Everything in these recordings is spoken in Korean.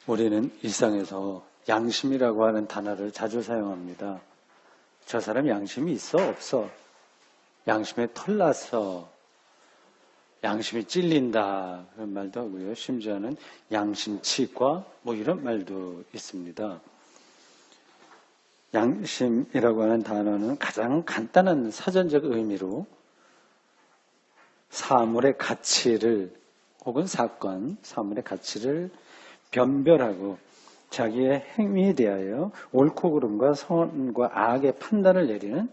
우리는 일상에서 양심이라고 하는 단어를 자주 사용합니다. 저 사람 양심이 있어? 없어? 양심에 털났어? 양심이 찔린다? 그런 말도 하고요. 심지어는 양심치과 이런 말도 있습니다. 양심이라고 하는 단어는 가장 간단한 사전적 의미로 사물의 가치를 혹은 사건, 사물의 가치를 변별하고 자기의 행위에 대하여 옳고 그름과 선과 악의 판단을 내리는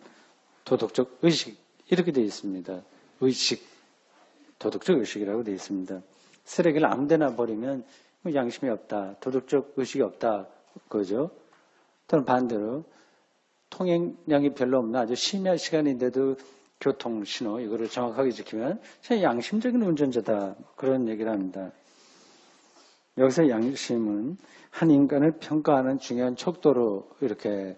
도덕적 의식, 이렇게 되어 있습니다. 의식, 도덕적 의식이라고 되어 있습니다. 쓰레기를 아무데나 버리면 양심이 없다, 도덕적 의식이 없다, 그거죠. 또는 반대로 통행량이 별로 없나 아주 심야 시간인데도 교통신호 이거를 정확하게 지키면 양심적인 운전자다, 그런 얘기를 합니다. 여기서 양심은 한 인간을 평가하는 중요한 척도로 이렇게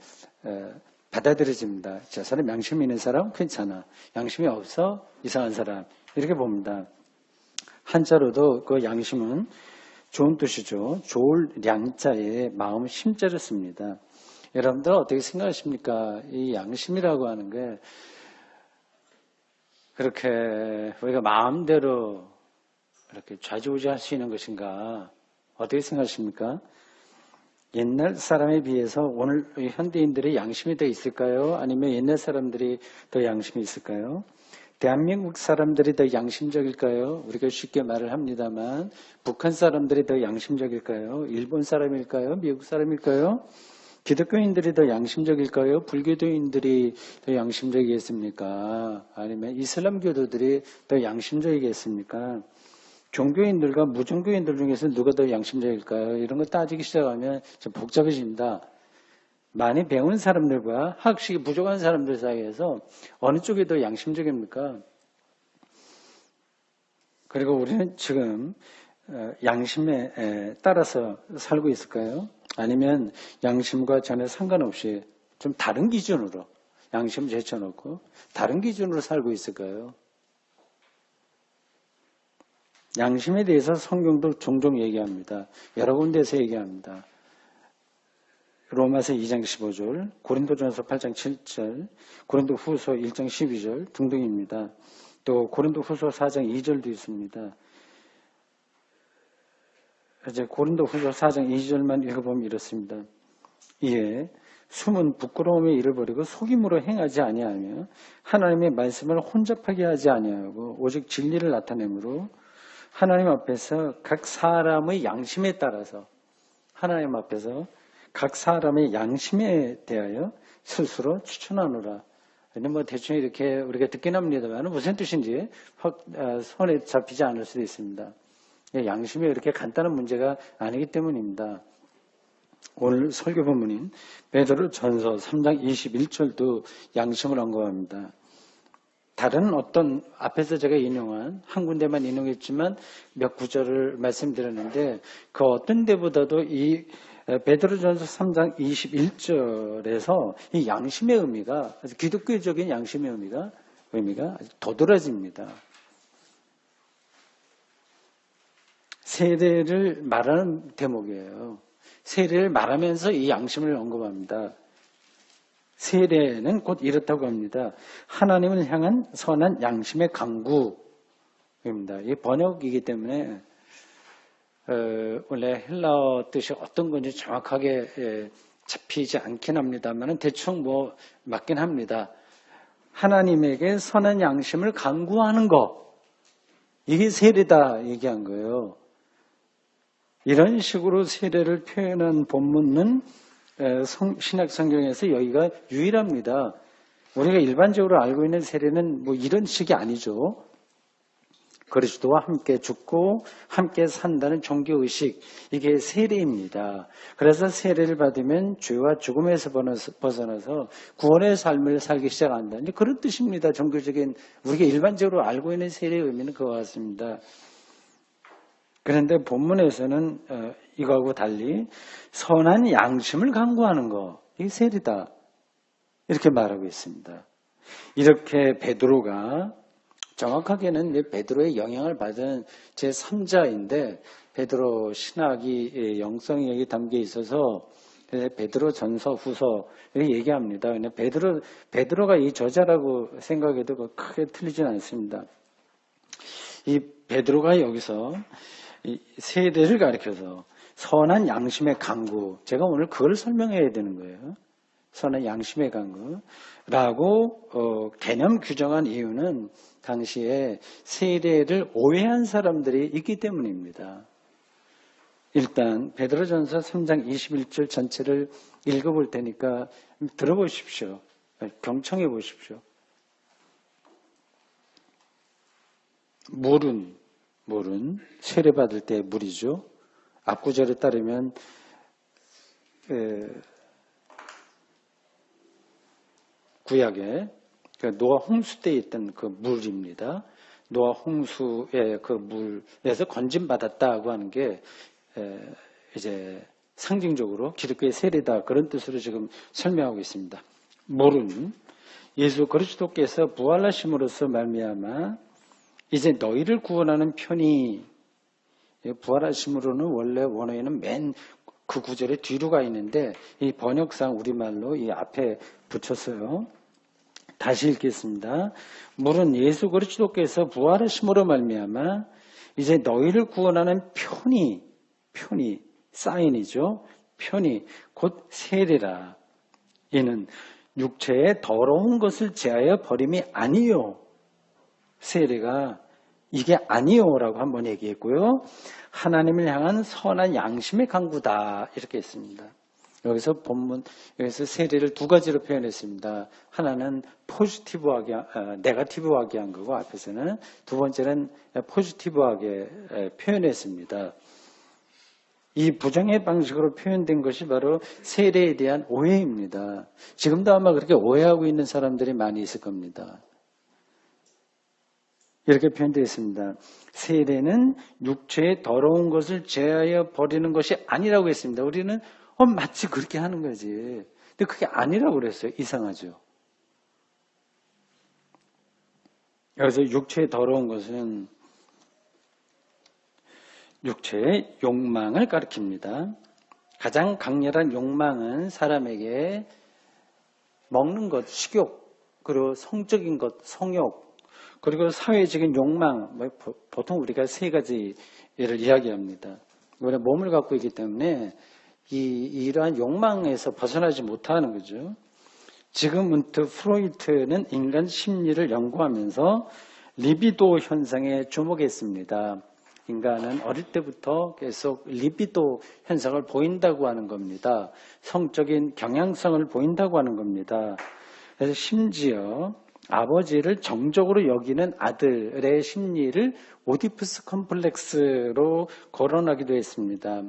받아들여집니다. 저 사람 양심이 있는 사람 괜찮아, 양심이 없어 이상한 사람, 이렇게 봅니다. 한자로도 그 양심은 좋은 뜻이죠. 좋을 량자에 마음 심자를 씁니다. 여러분들 어떻게 생각하십니까? 이 양심이라고 하는 게 그렇게 우리가 마음대로 이렇게 좌지우지할 수 있는 것인가? 어떻게 생각하십니까? 옛날 사람에 비해서 오늘 현대인들의 양심이 더 있을까요? 아니면 옛날 사람들이 더 양심이 있을까요? 대한민국 사람들이 더 양심적일까요? 우리가 쉽게 말을 합니다만 북한 사람들이 더 양심적일까요? 일본 사람일까요? 미국 사람일까요? 기독교인들이 더 양심적일까요? 불교도인들이 더 양심적이겠습니까? 아니면 이슬람교도들이 더 양심적이겠습니까? 종교인들과 무종교인들 중에서 누가 더 양심적일까요? 이런 거 따지기 시작하면 좀 복잡해집니다. 많이 배운 사람들과 학식이 부족한 사람들 사이에서 어느 쪽이 더 양심적입니까? 그리고 우리는 지금 양심에 따라서 살고 있을까요? 아니면 양심과 전혀 상관없이 좀 다른 기준으로 양심을 제쳐놓고 다른 기준으로 살고 있을까요? 양심에 대해서 성경도 종종 얘기합니다. 여러 군데에서 얘기합니다. 로마서 2장 15절, 고린도전서 8장 7절, 고린도후서 1장 12절 등등입니다. 또 고린도후서 4장 2절도 있습니다. 이제 고린도후서 4장 2절만 읽어보면 이렇습니다. 이에 숨은 부끄러움에 잃어버리고 속임으로 행하지 아니하며 하나님의 말씀을 혼잡하게 하지 아니하고 오직 진리를 나타내므로 하나님 앞에서 각 사람의 양심에 따라서 하나님 앞에서 각 사람의 양심에 대하여 스스로 추천하노라. 대충 이렇게 우리가 듣긴 합니다만 무슨 뜻인지 손에 잡히지 않을 수도 있습니다. 양심이 이렇게 간단한 문제가 아니기 때문입니다. 오늘 설교 본문인 베드로 전서 3장 21절도 양심을 언급합니다. 다른 어떤 앞에서 제가 인용한 한 군데만 인용했지만 몇 구절을 말씀드렸는데 그 어떤 데보다도 이 베드로전서 3장 21절에서 이 양심의 의미가 아주 기독교적인 양심의 의미가 아주 도드라집니다. 세례를 말하는 대목이에요. 세례를 말하면서 이 양심을 언급합니다. 세례는 곧 이렇다고 합니다. 하나님을 향한 선한 양심의 강구입니다. 이 번역이기 때문에 원래 헬라어 뜻이 어떤 건지 정확하게 잡히지 않긴 합니다만 대충 맞긴 합니다. 하나님에게 선한 양심을 강구하는 것, 이게 세례다 얘기한 거예요. 이런 식으로 세례를 표현한 본문은 신약 성경에서 여기가 유일합니다. 우리가 일반적으로 알고 있는 세례는 이런 식이 아니죠. 그리스도와 함께 죽고 함께 산다는 종교의식, 이게 세례입니다. 그래서 세례를 받으면 죄와 죽음에서 벗어나서 구원의 삶을 살기 시작한다. 그런 뜻입니다. 종교적인 우리가 일반적으로 알고 있는 세례의 의미는 그와 같습니다. 그런데 본문에서는 이거하고 달리 선한 양심을 강구하는 거, 이게 세례다, 이렇게 말하고 있습니다. 이렇게 베드로가 정확하게는 베드로의 영향을 받은 제3자인데 베드로 신학이 영성이 여기 담겨 있어서 베드로 전서 후서 이렇게 얘기합니다. 근데 베드로가 이 저자라고 생각해도 크게 틀리진 않습니다. 이 베드로가 여기서 이 세대를 가리켜서 선한 양심의 강구, 제가 오늘 그걸 설명해야 되는 거예요. 선한 양심의 강구라고 개념 규정한 이유는 당시에 세례를 오해한 사람들이 있기 때문입니다. 일단 베드로전서 3장 21절 전체를 읽어볼 테니까 들어보십시오. 경청해 보십시오. 물은 세례받을 때 물이죠. 앞구절에 따르면 구약에 노아 홍수 때 있던 그 물입니다. 노아 홍수의 그 물에서 건짐받았다고 하는 게 이제 상징적으로 기독교의 세례다 그런 뜻으로 지금 설명하고 있습니다. 물은 예수 그리스도께서 부활하심으로써 말미암아 이제 너희를 구원하는 편이, 부활하심으로는 원래 원어에는 맨 그 구절에 뒤로 가 있는데 이 번역상 우리말로 이 앞에 붙였어요. 다시 읽겠습니다. 물은 예수 그리스도께서 부활하심으로 말미암아 이제 너희를 구원하는 편이 사인이죠. 편이 곧 세례라. 이는 육체의 더러운 것을 제하여 버림이 아니요. 세례가 이게 아니요라고 한번 얘기했고요. 하나님을 향한 선한 양심의 강구다 이렇게 했습니다. 여기서 여기서 세례를 두 가지로 표현했습니다. 하나는 포지티브하게, 네거티브하게 한 거고 앞에서는 두 번째는 포지티브하게 표현했습니다. 이 부정의 방식으로 표현된 것이 바로 세례에 대한 오해입니다. 지금도 아마 그렇게 오해하고 있는 사람들이 많이 있을 겁니다. 이렇게 표현되어 있습니다. 세례는 육체의 더러운 것을 제하여 버리는 것이 아니라고 했습니다. 우리는 마치 그렇게 하는 거지. 근데 그게 아니라고 그랬어요. 이상하죠. 그래서 육체의 더러운 것은 육체의 욕망을 가리킵니다. 가장 강렬한 욕망은 사람에게 먹는 것, 식욕, 그리고 성적인 것, 성욕, 그리고 사회적인 욕망, 보통 우리가 세 가지를 이야기합니다. 우리가 몸을 갖고 있기 때문에 이러한 욕망에서 벗어나지 못하는 거죠. 지금은트 프로이트는 인간 심리를 연구하면서 리비도 현상에 주목했습니다. 인간은 어릴 때부터 계속 리비도 현상을 보인다고 하는 겁니다. 성적인 경향성을 보인다고 하는 겁니다. 그래서 심지어 아버지를 정적으로 여기는 아들의 심리를 오디푸스 컴플렉스로 거론하기도 했습니다.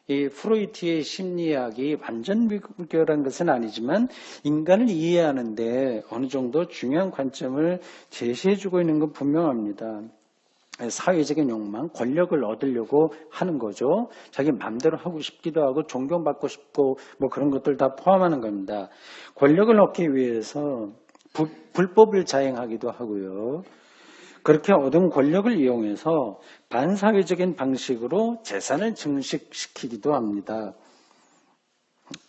이 프로이트의 심리학이 완전 무결한 것은 아니지만 인간을 이해하는데 어느 정도 중요한 관점을 제시해주고 있는 건 분명합니다. 사회적인 욕망, 권력을 얻으려고 하는 거죠. 자기 마음대로 하고 싶기도 하고 존경받고 싶고 뭐 그런 것들 다 포함하는 겁니다. 권력을 얻기 위해서 불법을 자행하기도 하고요. 그렇게 얻은 권력을 이용해서 반사회적인 방식으로 재산을 증식시키기도 합니다.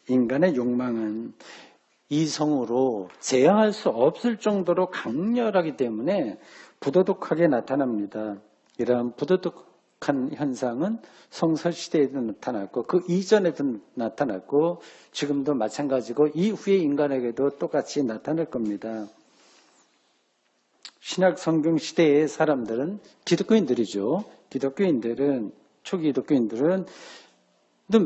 인간의 욕망은 이성으로 제어할 수 없을 정도로 강렬하기 때문에 부도덕하게 나타납니다. 이러한 부도덕한 현상은 성서시대에도 나타났고 그 이전에도 나타났고 지금도 마찬가지고 이후의 인간에게도 똑같이 나타날 겁니다. 신약 성경 시대의 사람들은 기독교인들이죠. 초기 기독교인들은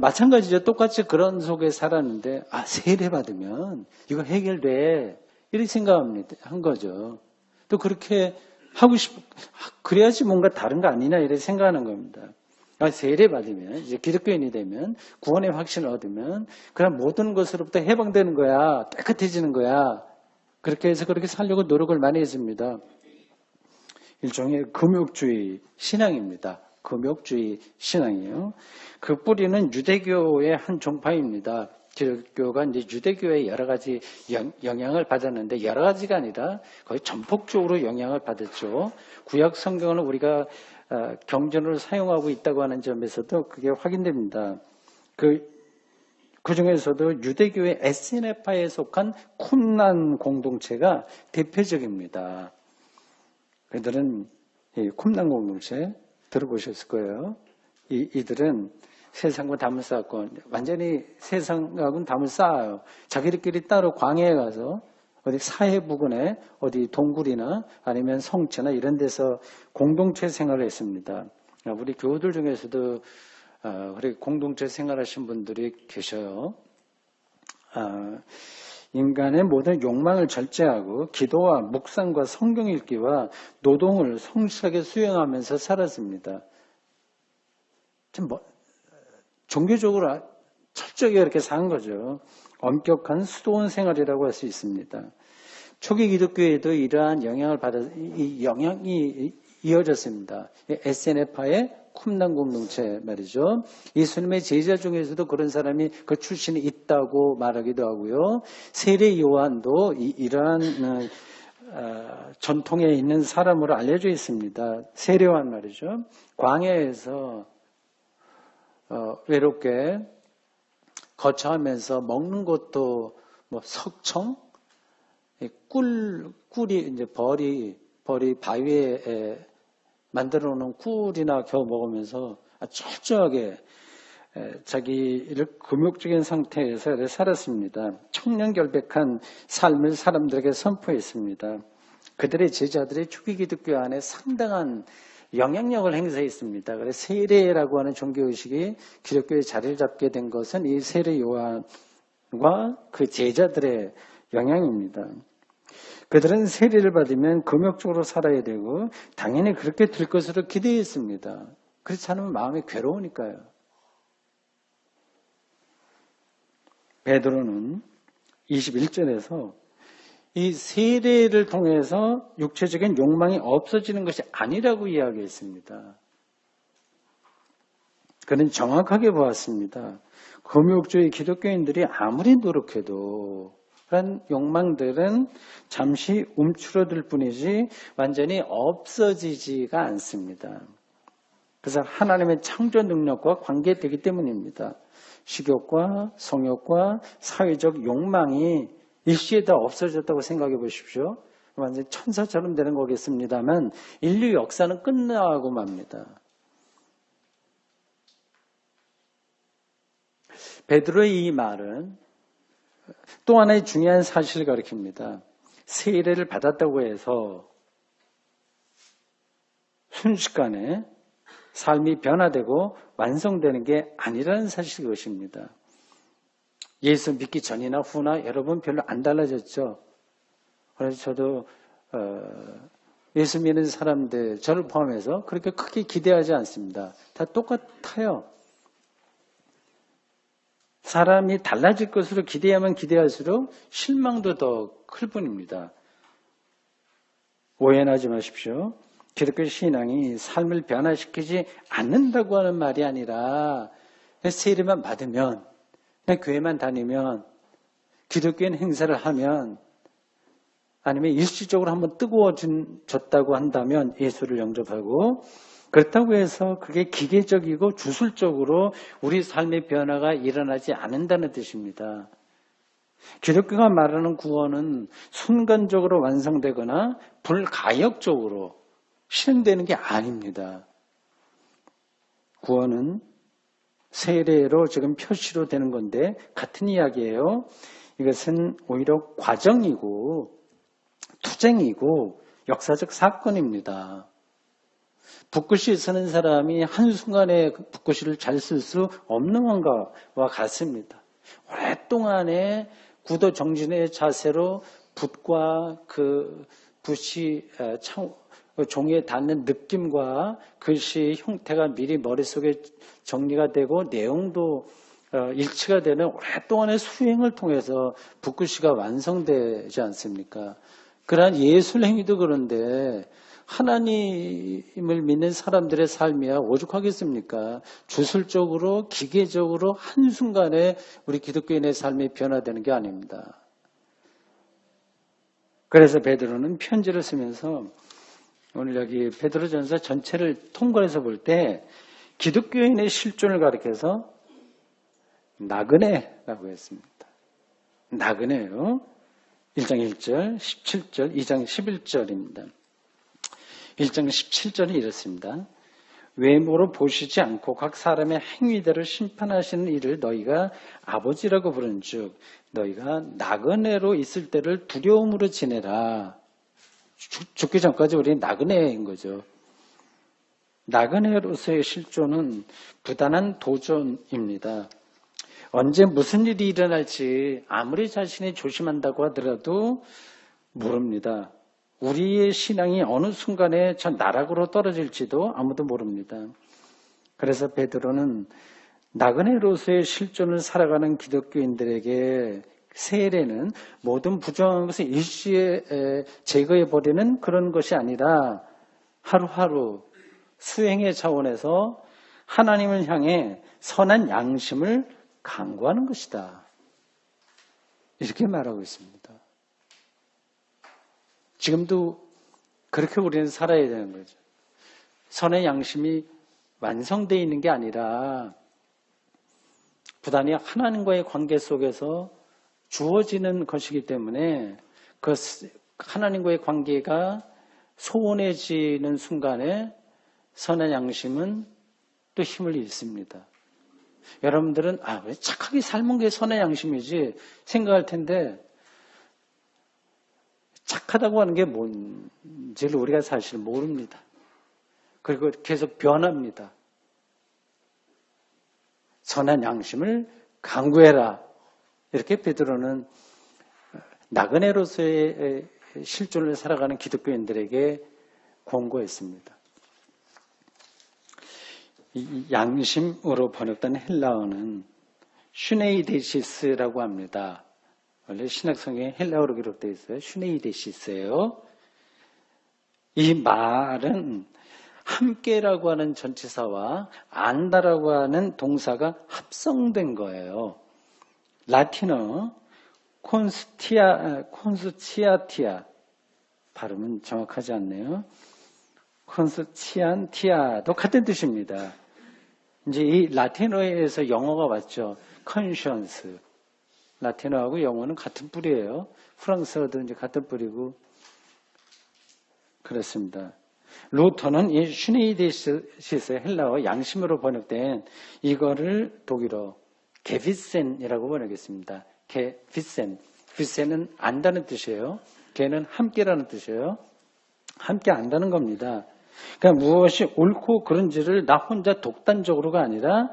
마찬가지죠. 똑같이 그런 속에 살았는데 세례 받으면 이거 해결돼 이렇게 생각합니다. 한 거죠. 또 그렇게 하고 그래야지 뭔가 다른 거 아니냐 이렇게 생각하는 겁니다. 세례 받으면 이제 기독교인이 되면 구원의 확신을 얻으면 그럼 모든 것으로부터 해방되는 거야. 깨끗해지는 거야. 그렇게 해서 그렇게 살려고 노력을 많이 했습니다. 일종의 금욕주의 신앙입니다. 금욕주의 신앙이에요. 그 뿌리는 유대교의 한 종파입니다. 기독교가 이제 유대교의 여러 가지 영향을 받았는데 여러 가지가 아니라 거의 전폭적으로 영향을 받았죠. 구약 성경을 우리가 경전으로 사용하고 있다고 하는 점에서도 그게 확인됩니다. 그 중에서도 유대교의 에스네파에 속한 쿰난 공동체가 대표적입니다. 그들은 이 쿰난 공동체 들어보셨을 거예요. 이들은 세상과 담을 쌓았고 완전히 세상하고는 담을 쌓아요. 자기들끼리 따로 광야에 가서 어디 사해 부근에 어디 동굴이나 아니면 성체나 이런 데서 공동체 생활을 했습니다. 우리 교우들 중에서도 그렇게 공동체 생활하신 분들이 계셔요. 인간의 모든 욕망을 절제하고 기도와 묵상과 성경 읽기와 노동을 성실하게 수행하면서 살았습니다. 종교적으로 철저하게 그렇게 산 거죠. 엄격한 수도원 생활이라고 할 수 있습니다. 초기 기독교에도 이러한 영향을 이 영향이 이어졌습니다. 에스네파의 쿰난 공동체 말이죠. 예수님의 제자 중에서도 그런 사람이 그 출신이 있다고 말하기도 하고요. 세례 요한도 이러한 전통에 있는 사람으로 알려져 있습니다. 세례 요한 말이죠. 광야에서 외롭게 거처하면서 먹는 것도 뭐 석청, 꿀이 이제 벌이 바위에 만들어 놓은 꿀이나 겨우 먹으면서 철저하게 자기를 금욕적인 상태에서 살았습니다. 청렴결백한 삶을 사람들에게 선포했습니다. 그들의 제자들의 초기 기독교 안에 상당한 영향력을 행사했습니다. 그래서 세례라고 하는 종교의식이 기독교에 자리를 잡게 된 것은 이 세례 요한과 그 제자들의 영향입니다. 그들은 세례를 받으면 금욕적으로 살아야 되고 당연히 그렇게 될 것으로 기대했습니다. 그렇지 않으면 마음이 괴로우니까요. 베드로는 21절에서 이 세례를 통해서 육체적인 욕망이 없어지는 것이 아니라고 이야기했습니다. 그는 정확하게 보았습니다. 금욕주의 기독교인들이 아무리 노력해도 그런 욕망들은 잠시 움츠러들 뿐이지 완전히 없어지지가 않습니다. 그래서 하나님의 창조 능력과 관계되기 때문입니다. 식욕과 성욕과 사회적 욕망이 일시에 다 없어졌다고 생각해 보십시오. 완전히 천사처럼 되는 거겠습니다만 인류 역사는 끝나고 맙니다. 베드로의 이 말은 또 하나의 중요한 사실을 가리킵니다. 세례를 받았다고 해서 순식간에 삶이 변화되고 완성되는 게 아니라는 사실일 것입니다. 예수 믿기 전이나 후나 여러분 별로 안 달라졌죠. 그래서 저도 예수 믿는 사람들 저를 포함해서 그렇게 크게 기대하지 않습니다. 다 똑같아요. 사람이 달라질 것으로 기대하면 기대할수록 실망도 더 클 뿐입니다. 오해는 하지 마십시오. 기독교 신앙이 삶을 변화시키지 않는다고 하는 말이 아니라 세례만 받으면 교회만 다니면 기독교인 행사를 하면 아니면 일시적으로 한번 뜨거워졌다고 한다면 예수를 영접하고 그렇다고 해서 그게 기계적이고 주술적으로 우리 삶의 변화가 일어나지 않는다는 뜻입니다. 기독교가 말하는 구원은 순간적으로 완성되거나 불가역적으로 실현되는 게 아닙니다. 구원은 세례로 지금 표시로 되는 건데 같은 이야기예요. 이것은 오히려 과정이고 투쟁이고 역사적 사건입니다. 붓글씨 쓰는 사람이 한순간에 붓글씨를 잘 쓸 수 없는 것과 같습니다. 오랫동안의 구도 정진의 자세로 붓과 그 붓이 종이에 닿는 느낌과 글씨 형태가 미리 머릿속에 정리가 되고 내용도 일치가 되는 오랫동안의 수행을 통해서 붓글씨가 완성되지 않습니까? 그러한 예술 행위도 그런데 하나님을 믿는 사람들의 삶이야 오죽하겠습니까? 주술적으로 기계적으로 한순간에 우리 기독교인의 삶이 변화되는 게 아닙니다. 그래서 베드로는 편지를 쓰면서 오늘 여기 베드로전서 전체를 통괄해서 볼 때 기독교인의 실존을 가리켜서 나그네라고 했습니다. 나그네요. 1장 1절, 17절, 2장 11절입니다. 1장 17절이 이렇습니다. 외모로 보시지 않고 각 사람의 행위대로 심판하시는 이를 너희가 아버지라고 부른 즉 너희가 나그네로 있을 때를 두려움으로 지내라. 죽기 전까지 우리는 나그네인 거죠. 나그네로서의 실존은 부단한 도전입니다. 언제 무슨 일이 일어날지 아무리 자신이 조심한다고 하더라도 모릅니다. 우리의 신앙이 어느 순간에 저 나락으로 떨어질지도 아무도 모릅니다. 그래서 베드로는 나그네로서의 실존을 살아가는 기독교인들에게 세례는 모든 부정한 것을 일시에 제거해버리는 그런 것이 아니라 하루하루 수행의 차원에서 하나님을 향해 선한 양심을 강구하는 것이다. 이렇게 말하고 있습니다. 지금도 그렇게 우리는 살아야 되는 거죠. 선의 양심이 완성되어 있는 게 아니라 부단히 하나님과의 관계 속에서 주어지는 것이기 때문에 그 하나님과의 관계가 소원해지는 순간에 선한 양심은 또 힘을 잃습니다. 여러분들은 왜 착하게 삶은 게 선의 양심이지 생각할 텐데 착하다고 하는 게 뭔지를 우리가 사실 모릅니다. 그리고 계속 변합니다. 선한 양심을 강구해라. 이렇게 베드로는 나그네로서의 실존을 살아가는 기독교인들에게 권고했습니다. 이 양심으로 번역된 헬라어는 슈네이데시스라고 합니다. 원래 신약성경에 헬라어로 기록되어 있어요. 슈네이데시스예요. 이 말은 함께라고 하는 전치사와 안다라고 하는 동사가 합성된 거예요. 라틴어 콘스치아티아 발음은 정확하지 않네요. 콘스치안티아도 같은 뜻입니다. 이제 이 라틴어에서 영어가 왔죠. 컨션스. 라틴어하고 영어는 같은 뿌리예요. 프랑스어도 이제 같은 뿌리고 그렇습니다. 루터는 이 슈네이데시스의 헬라어 양심으로 번역된 이거를 독일어 게비센이라고 번역했습니다. 게비센. 비센은 안다는 뜻이에요. 게는 함께라는 뜻이에요. 함께 안다는 겁니다. 그러니까 무엇이 옳고 그른지를 나 혼자 독단적으로가 아니라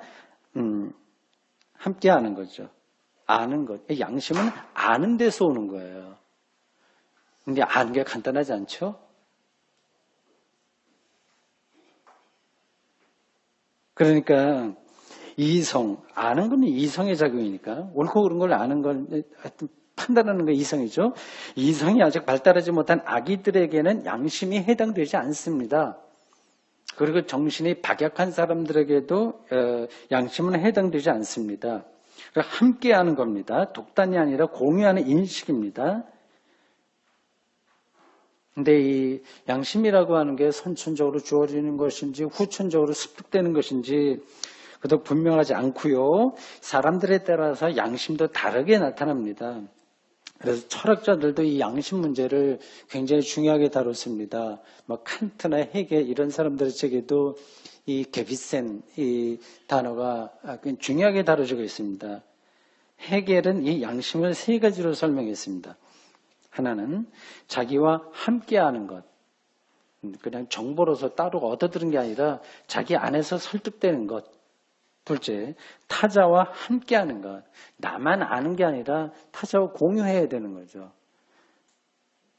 함께 아는 거죠. 아는 것. 양심은 아는 데서 오는 거예요. 근데 아는 게 간단하지 않죠? 그러니까 이성, 아는 건 이성의 작용이니까 옳고 그른 걸 아는 건 하여튼 판단하는 건 이성이죠. 이성이 아직 발달하지 못한 아기들에게는 양심이 해당되지 않습니다. 그리고 정신이 박약한 사람들에게도 양심은 해당되지 않습니다. 함께하는 겁니다. 독단이 아니라 공유하는 인식입니다. 근데 이 양심이라고 하는 게 선천적으로 주어지는 것인지 후천적으로 습득되는 것인지 그도 분명하지 않고요. 사람들에 따라서 양심도 다르게 나타납니다. 그래서 철학자들도 이 양심 문제를 굉장히 중요하게 다뤘습니다. 칸트나 헤겔 이런 사람들의 책에도 이 게비센 이 단어가 중요하게 다뤄지고 있습니다. 헤겔은 이 양심을 세 가지로 설명했습니다. 하나는 자기와 함께하는 것. 그냥 정보로서 따로 얻어들은 게 아니라 자기 안에서 설득되는 것. 둘째, 타자와 함께하는 것. 나만 아는 게 아니라 타자와 공유해야 되는 거죠.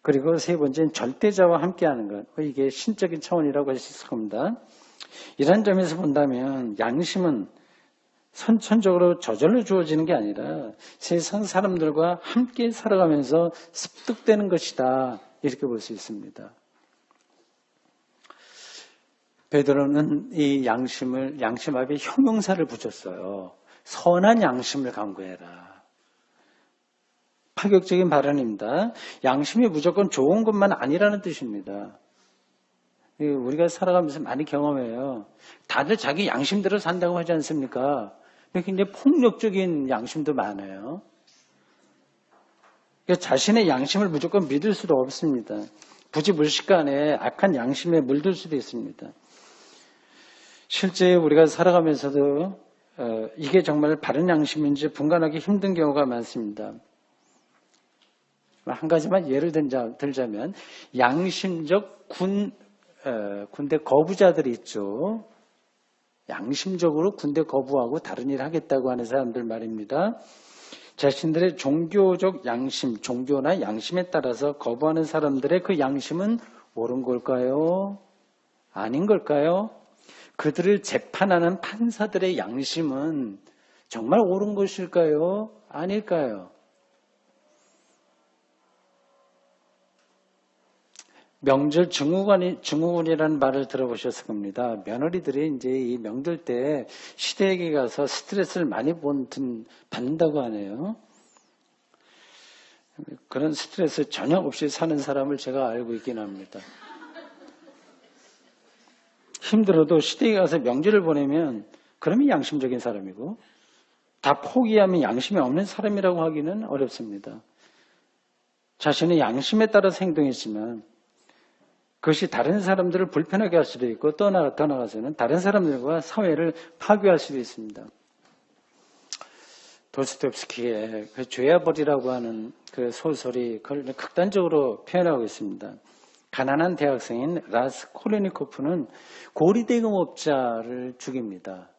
그리고 세 번째는 절대자와 함께하는 것. 이게 신적인 차원이라고 할 수 있을 겁니다. 이런 점에서 본다면 양심은 선천적으로 저절로 주어지는 게 아니라 세상 사람들과 함께 살아가면서 습득되는 것이다. 이렇게 볼 수 있습니다. 베드로는 이 양심 앞에 형용사를 붙였어요. 선한 양심을 강구해라. 파격적인 발언입니다. 양심이 무조건 좋은 것만 아니라는 뜻입니다. 우리가 살아가면서 많이 경험해요. 다들 자기 양심대로 산다고 하지 않습니까? 굉장히 폭력적인 양심도 많아요. 자신의 양심을 무조건 믿을 수도 없습니다. 부지불식간에 악한 양심에 물들 수도 있습니다. 실제 우리가 살아가면서도 이게 정말 바른 양심인지 분간하기 힘든 경우가 많습니다. 한 가지만 예를 들자면 양심적 군대 거부자들이 있죠. 양심적으로 군대 거부하고 다른 일 하겠다고 하는 사람들 말입니다. 자신들의 종교적 양심, 종교나 양심에 따라서 거부하는 사람들의 그 양심은 옳은 걸까요? 아닌 걸까요? 그들을 재판하는 판사들의 양심은 정말 옳은 것일까요? 아닐까요? 명절 증후군이라는 말을 들어보셨을 겁니다. 며느리들이 이제 이 명절 때 시댁에 가서 스트레스를 많이 받는다고 하네요. 그런 스트레스 전혀 없이 사는 사람을 제가 알고 있긴 합니다. 힘들어도 시댁에 가서 명절을 보내면 그러면 양심적인 사람이고 다 포기하면 양심이 없는 사람이라고 하기는 어렵습니다. 자신의 양심에 따라서 행동했지만 그것이 다른 사람들을 불편하게 할 수도 있고 더 나아가서는 다른 사람들과 사회를 파괴할 수도 있습니다. 도스토옙스키의 그 죄와 벌이라고 하는 그 소설이 그걸 극단적으로 표현하고 있습니다. 가난한 대학생인 라스콜리니코프는 고리대금업자를 죽입니다.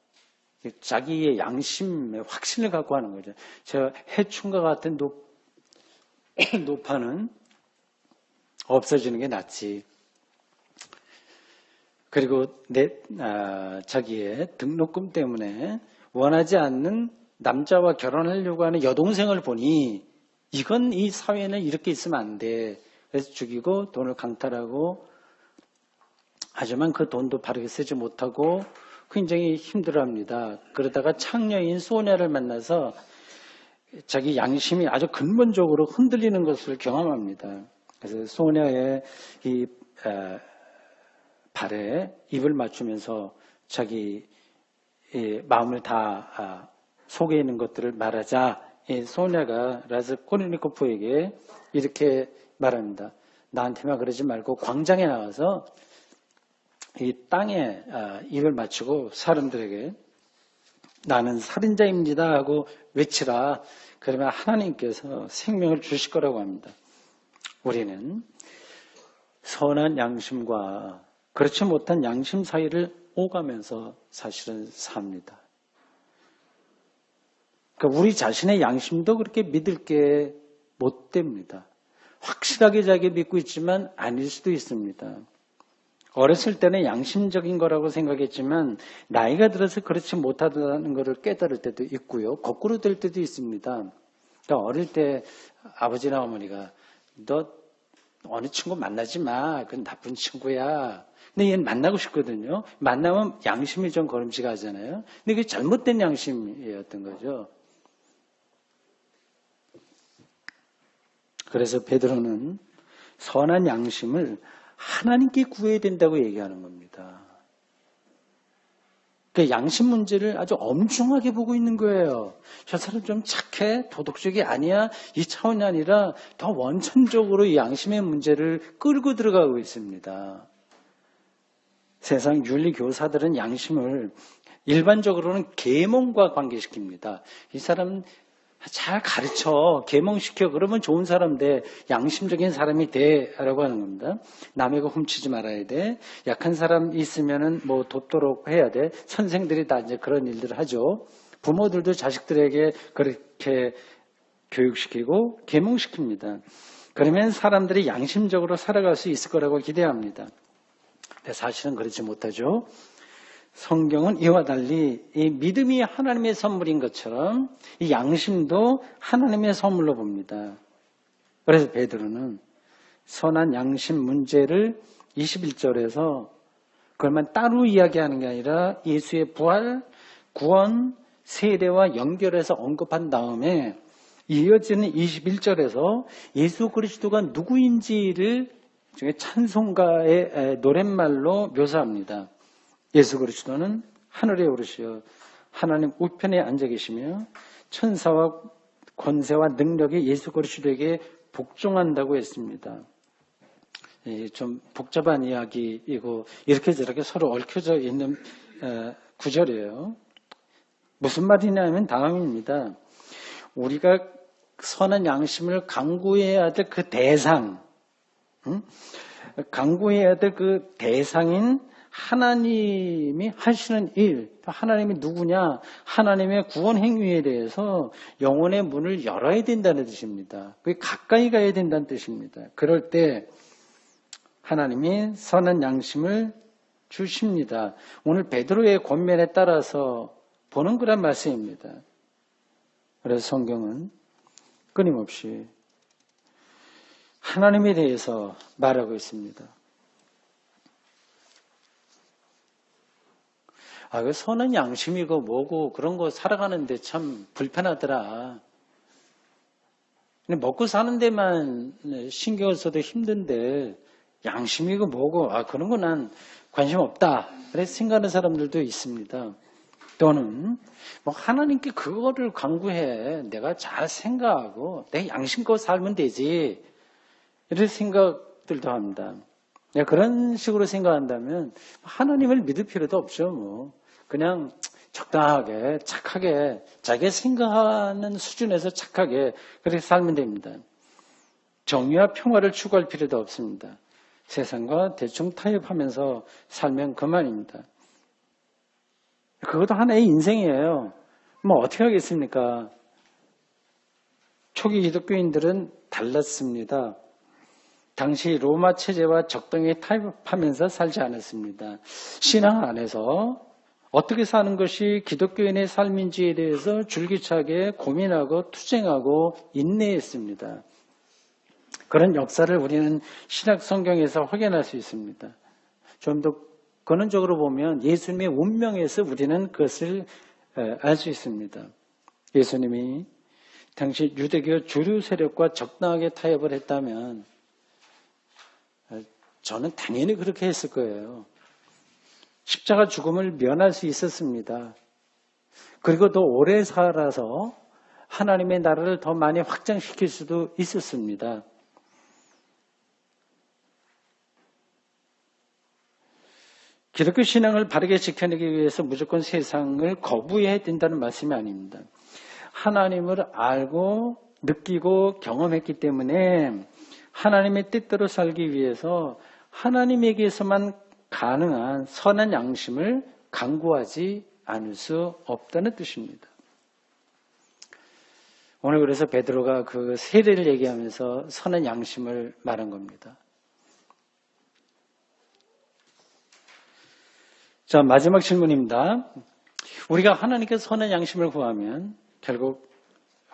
자기의 양심의 확신을 갖고 하는 거죠. 저 해충과 같은 노파는 없어지는 게 낫지. 그리고 자기의 등록금 때문에 원하지 않는 남자와 결혼하려고 하는 여동생을 보니 이건 이 사회는 이렇게 있으면 안 돼. 그래서 죽이고 돈을 강탈하고 하지만 그 돈도 바르게 쓰지 못하고 굉장히 힘들어합니다. 그러다가 창녀인 소냐를 만나서 자기 양심이 아주 근본적으로 흔들리는 것을 경험합니다. 그래서 소냐의 이 발에 입을 맞추면서 자기 마음을 다 속에 있는 것들을 말하자 소냐가 라스콜리니코프에게 이렇게 말합니다. 나한테만 그러지 말고 광장에 나와서 이 땅에 입을 맞추고 사람들에게 나는 살인자입니다 하고 외치라. 그러면 하나님께서 생명을 주실 거라고 합니다. 우리는 선한 양심과 그렇지 못한 양심 사이를 오가면서 사실은 삽니다. 그러니까 우리 자신의 양심도 그렇게 믿을 게 못 됩니다. 확실하게 자기 믿고 있지만 아닐 수도 있습니다. 어렸을 때는 양심적인 거라고 생각했지만 나이가 들어서 그렇지 못하다는 것을 깨달을 때도 있고요. 거꾸로 될 때도 있습니다. 그러니까 어릴 때 아버지나 어머니가 너 어느 친구 만나지 마. 그건 나쁜 친구야. 근데 얘는 만나고 싶거든요. 만나면 양심이 좀 걸음직하잖아요. 근데 그게 잘못된 양심이었던 거죠. 그래서 베드로는 선한 양심을 하나님께 구해야 된다고 얘기하는 겁니다. 그 양심 문제를 아주 엄중하게 보고 있는 거예요. 저 사람 좀 착해? 도덕적이 아니야? 이 차원이 아니라 더 원천적으로 이 양심의 문제를 끌고 들어가고 있습니다. 세상 윤리 교사들은 양심을 일반적으로는 계몽과 관계시킵니다. 이 사람 잘 가르쳐, 계몽시켜. 그러면 좋은 사람 돼. 양심적인 사람이 돼. 라고 하는 겁니다. 남의 거 훔치지 말아야 돼. 약한 사람 있으면은 뭐 돕도록 해야 돼. 선생들이 다 이제 그런 일들을 하죠. 부모들도 자식들에게 그렇게 교육시키고 계몽시킵니다. 그러면 사람들이 양심적으로 살아갈 수 있을 거라고 기대합니다. 근데 사실은 그렇지 못하죠. 성경은 이와 달리 이 믿음이 하나님의 선물인 것처럼 이 양심도 하나님의 선물로 봅니다. 그래서 베드로는 선한 양심 문제를 21절에서 그것만 따로 이야기하는 게 아니라 예수의 부활, 구원, 세례와 연결해서 언급한 다음에 이어지는 21절에서 예수 그리스도가 누구인지를 찬송가의 노랫말로 묘사합니다. 예수 그리스도는 하늘에 오르시어 하나님 우편에 앉아 계시며 천사와 권세와 능력이 예수 그리스도에게 복종한다고 했습니다. 좀 복잡한 이야기이고 이렇게 저렇게 서로 얽혀져 있는 구절이에요. 무슨 말이냐면 다음입니다. 우리가 선한 양심을 강구해야 될 그 대상, 강구해야 될 그 대상인 하나님이 하시는 일, 하나님이 누구냐? 하나님의 구원 행위에 대해서 영혼의 문을 열어야 된다는 뜻입니다. 그게 가까이 가야 된다는 뜻입니다. 그럴 때 하나님이 선한 양심을 주십니다. 오늘 베드로의 권면에 따라서 보는 그런 말씀입니다. 그래서 성경은 끊임없이 하나님에 대해서 말하고 있습니다. 그 선한 양심이고 뭐고 그런 거 살아가는데 참 불편하더라. 먹고 사는 데만 신경을 써도 힘든데 양심이고 뭐고 그런 거 난 관심 없다. 그래서 생각하는 사람들도 있습니다. 또는 하나님께 그거를 강구해. 내가 잘 생각하고 내 양심껏 살면 되지. 이런 생각들도 합니다. 그런 식으로 생각한다면 하나님을 믿을 필요도 없죠. 그냥 적당하게 착하게 자기가 생각하는 수준에서 착하게 그렇게 살면 됩니다. 정의와 평화를 추구할 필요도 없습니다. 세상과 대충 타협하면서 살면 그만입니다. 그것도 하나의 인생이에요. 어떻게 하겠습니까? 초기 기독교인들은 달랐습니다. 당시 로마 체제와 적당히 타협하면서 살지 않았습니다. 신앙 안에서 어떻게 사는 것이 기독교인의 삶인지에 대해서 줄기차게 고민하고 투쟁하고 인내했습니다. 그런 역사를 우리는 신약 성경에서 확인할 수 있습니다. 좀 더 근원적으로 보면 예수님의 운명에서 우리는 그것을 알 수 있습니다. 예수님이 당시 유대교 주류 세력과 적당하게 타협을 했다면 저는 당연히 그렇게 했을 거예요. 십자가 죽음을 면할 수 있었습니다. 그리고 더 오래 살아서 하나님의 나라를 더 많이 확장시킬 수도 있었습니다. 기독교 신앙을 바르게 지켜내기 위해서 무조건 세상을 거부해야 된다는 말씀이 아닙니다. 하나님을 알고 느끼고 경험했기 때문에 하나님의 뜻대로 살기 위해서 하나님에게서만 가능한 선한 양심을 강구하지 않을 수 없다는 뜻입니다. 오늘 그래서 베드로가 그 세례를 얘기하면서 선한 양심을 말한 겁니다. 자, 마지막 질문입니다. 우리가 하나님께 선한 양심을 구하면 결국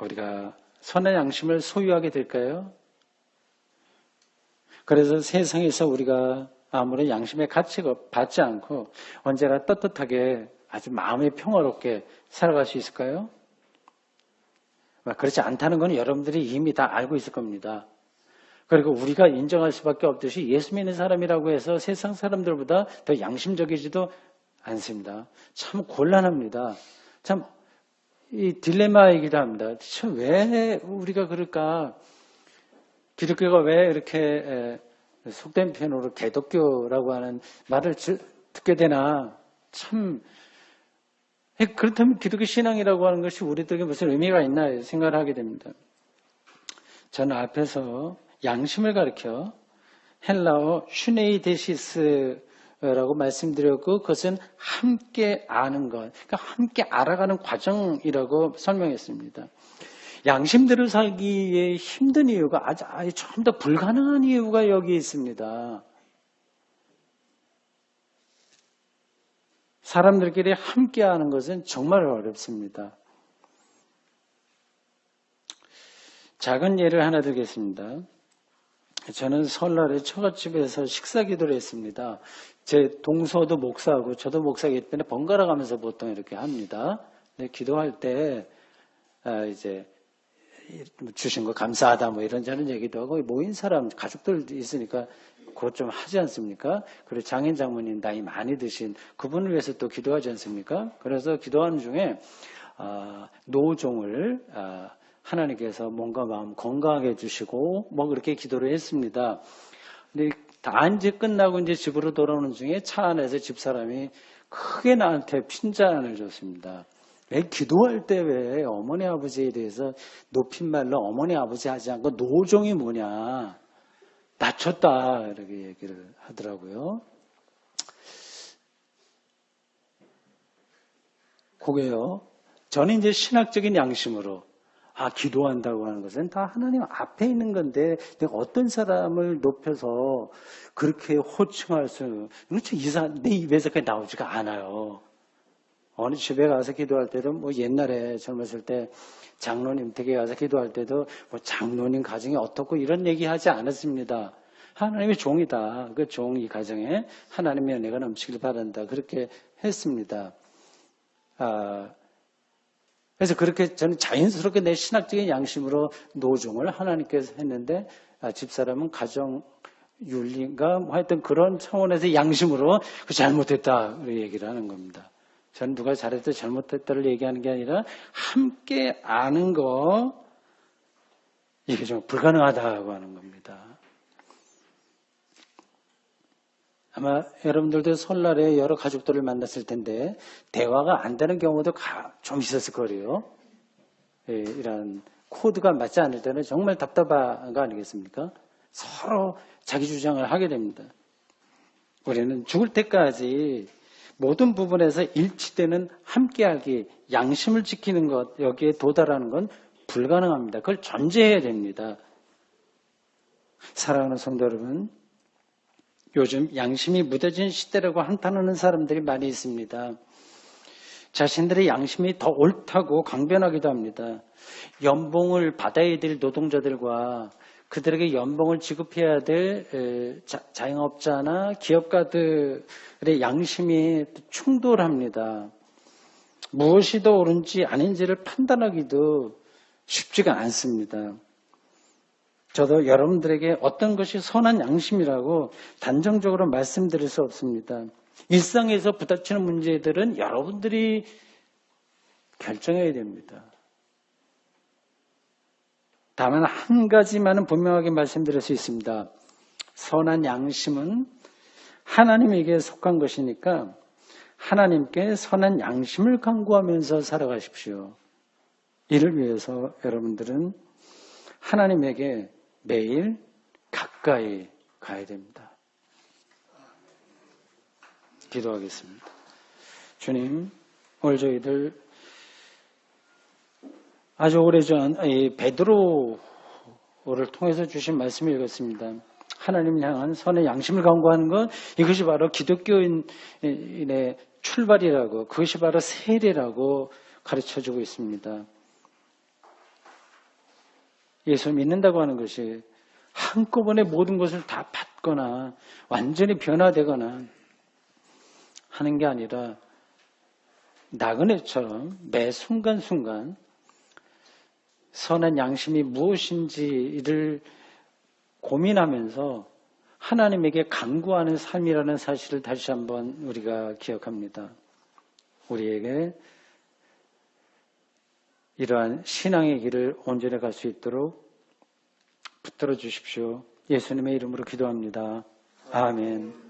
우리가 선한 양심을 소유하게 될까요? 그래서 세상에서 우리가 아무런 양심의 가치가 받지 않고 언제나 떳떳하게 아주 마음이 평화롭게 살아갈 수 있을까요? 그렇지 않다는 건 여러분들이 이미 다 알고 있을 겁니다. 그리고 우리가 인정할 수밖에 없듯이 예수 믿는 사람이라고 해서 세상 사람들보다 더 양심적이지도 않습니다. 참 곤란합니다. 참 이 딜레마이기도 합니다. 참 왜 우리가 그럴까? 기독교가 왜 이렇게 속된 표현으로 개독교라고 하는 말을 듣게 되나? 참 그렇다면 기독교 신앙이라고 하는 것이 우리들에게 무슨 의미가 있나 생각을 하게 됩니다. 저는 앞에서 양심을 가리켜 헬라어 슈네이데시스라고 말씀드렸고 그것은 함께 아는 것, 그러니까 함께 알아가는 과정이라고 설명했습니다. 양심대로 살기에 힘든 이유가 아주 좀 더 불가능한 이유가 여기 있습니다. 사람들끼리 함께하는 것은 정말 어렵습니다. 작은 예를 하나 들겠습니다. 저는 설날에 처갓집에서 식사 기도를 했습니다. 제 동서도 목사하고 저도 목사이기 때문에 번갈아 가면서 보통 이렇게 합니다. 근데 기도할 때 이제 주신 거 감사하다 뭐 이런저런 얘기도 하고 모인 사람 가족들 있으니까 그것 좀 하지 않습니까? 그리고 장인 장모님 나이 많이 드신 그분을 위해서 또 기도하지 않습니까? 그래서 기도하는 중에 노종을 하나님께서 몸과 마음 건강하게 해주시고 뭐 그렇게 기도를 했습니다. 근데 다 이제 끝나고 이제 집으로 돌아오는 중에 차 안에서 집사람이 크게 나한테 핀잔을 줬습니다. 왜 기도할 때 왜 어머니 아버지에 대해서 높임말로 어머니 아버지 하지 않고 노종이 뭐냐 낮췄다 이렇게 얘기를 하더라고요. 그게요. 저는 이제 신학적인 양심으로 기도한다고 하는 것은 다 하나님 앞에 있는 건데 내가 어떤 사람을 높여서 그렇게 호칭할 수 내 입에서 그게 나오지가 않아요. 어느 집에 가서 기도할 때도 뭐 옛날에 젊었을 때 장로님 댁에 가서 기도할 때도 뭐 장로님 가정이 어떻고 이런 얘기 하지 않았습니다. 하나님의 종이다. 그 종 이 가정에 하나님의 은혜가 넘치길 바란다. 그렇게 했습니다. 그래서 그렇게 저는 자연스럽게 내 신학적인 양심으로 노종을 하나님께서 했는데 집사람은 가정윤리인가 뭐 하여튼 그런 차원에서 양심으로 잘못했다 얘기를 하는 겁니다. 저는 누가 잘했다 잘못했다를 얘기하는 게 아니라 함께 아는 거 이게 좀 불가능하다고 하는 겁니다. 아마 여러분들도 설날에 여러 가족들을 만났을 텐데 대화가 안 되는 경우도 좀 있었을 거예요. 이런 코드가 맞지 않을 때는 정말 답답한 거 아니겠습니까? 서로 자기 주장을 하게 됩니다. 우리는 죽을 때까지 모든 부분에서 일치되는 함께하기, 양심을 지키는 것, 여기에 도달하는 건 불가능합니다. 그걸 전제해야 됩니다. 사랑하는 성도 여러분, 요즘 양심이 무뎌진 시대라고 한탄하는 사람들이 많이 있습니다. 자신들의 양심이 더 옳다고 강변하기도 합니다. 연봉을 받아야 될 노동자들과 그들에게 연봉을 지급해야 될 자영업자나 기업가들의 양심이 충돌합니다. 무엇이 더 옳은지 아닌지를 판단하기도 쉽지가 않습니다. 저도 여러분들에게 어떤 것이 선한 양심이라고 단정적으로 말씀드릴 수 없습니다. 일상에서 부딪히는 문제들은 여러분들이 결정해야 됩니다. 다만 한 가지만은 분명하게 말씀드릴 수 있습니다. 선한 양심은 하나님에게 속한 것이니까 하나님께 선한 양심을 강구하면서 살아가십시오. 이를 위해서 여러분들은 하나님에게 매일 가까이 가야 됩니다. 기도하겠습니다. 주님, 오늘 저희들 아주 오래전 베드로를 통해서 주신 말씀을 읽었습니다. 하나님을 향한 선의 양심을 강구하는 것, 이것이 바로 기독교인의 출발이라고, 그것이 바로 세례라고 가르쳐주고 있습니다. 예수 믿는다고 하는 것이 한꺼번에 모든 것을 다 받거나 완전히 변화되거나 하는 게 아니라 나그네처럼 매 순간순간 선한 양심이 무엇인지를 고민하면서 하나님에게 간구하는 삶이라는 사실을 다시 한번 우리가 기억합니다. 우리에게 이러한 신앙의 길을 온전히 갈 수 있도록 붙들어 주십시오. 예수님의 이름으로 기도합니다. 아멘.